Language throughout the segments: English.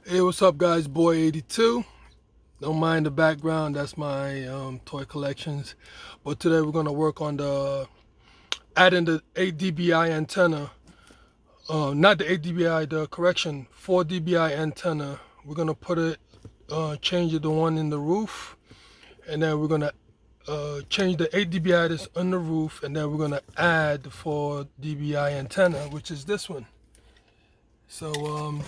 Hey, what's up guys? Boy 82. Don't mind the background, that's my toy collections. But today we're gonna work on the adding the 8 dBi antenna. Not the 8 dBi, the correction, 4 dBi antenna. We're gonna put it, change it to one in the roof, and then we're gonna change the 8 dBi that's on the roof, and then we're gonna add the 4 dBi antenna, which is this one. So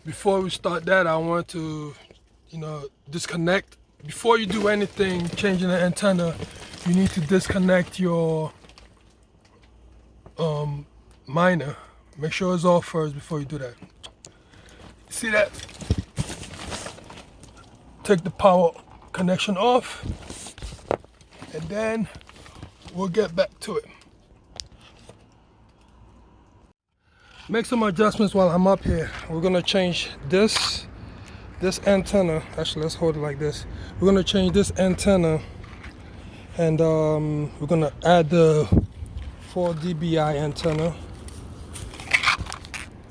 before we start that, I want to disconnect. Before you do anything changing the antenna, you need to disconnect your miner. Make sure it's off first before you do that. See that? Take the power connection off, and then we'll get back to it. Make some adjustments while I'm up here. We're gonna change this antenna. Actually, let's hold it like this. We're gonna change this antenna, and we're gonna add the 4 dBi antenna.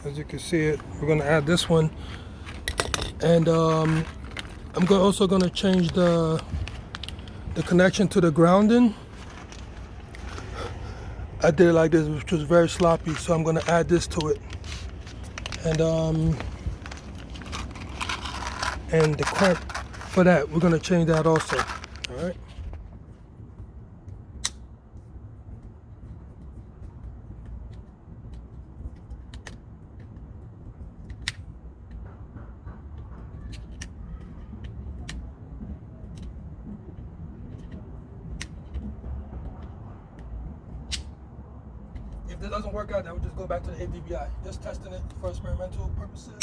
As you can see it, we're gonna add this one, and I'm also gonna change the connection to the grounding. I did it like this, which was very sloppy, so I'm gonna add this to it, and the clamp for that, we're gonna change that also. All right. If this doesn't work out, then we'll just go back to the 8 dBi. Just testing it for experimental purposes.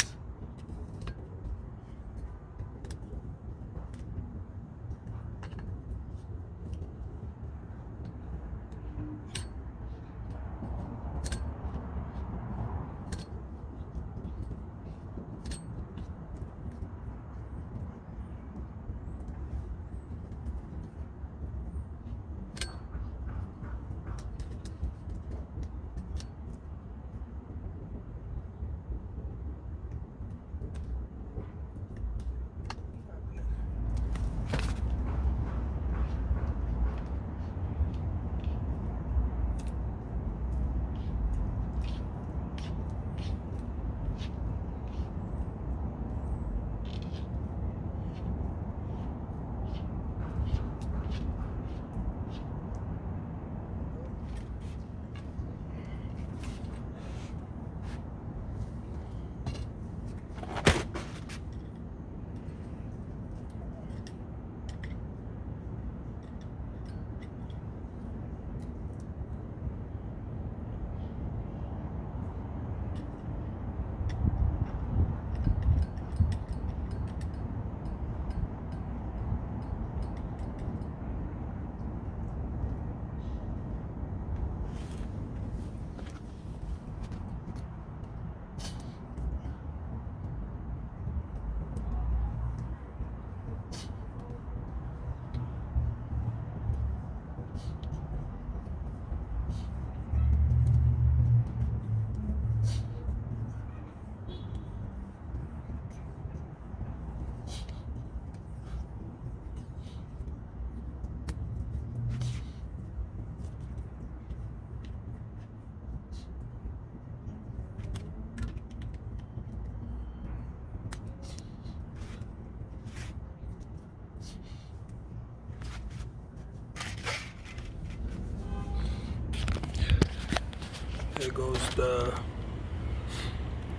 There goes the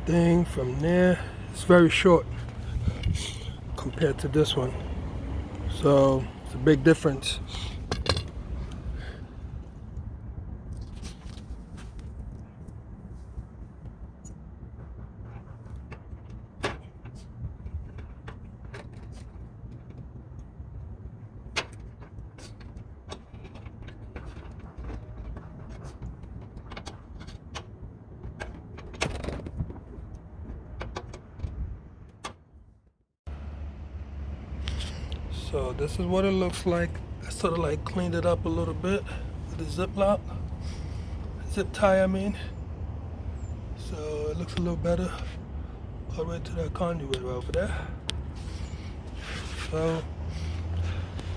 thing from there. It's very short compared to this one, so it's a big difference. So this is what it looks like. I sort of like cleaned it up a little bit with the zip tie, I mean. So it looks a little better. all the way to that conduit right over there. So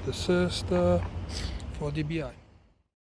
this is the 4 DBI.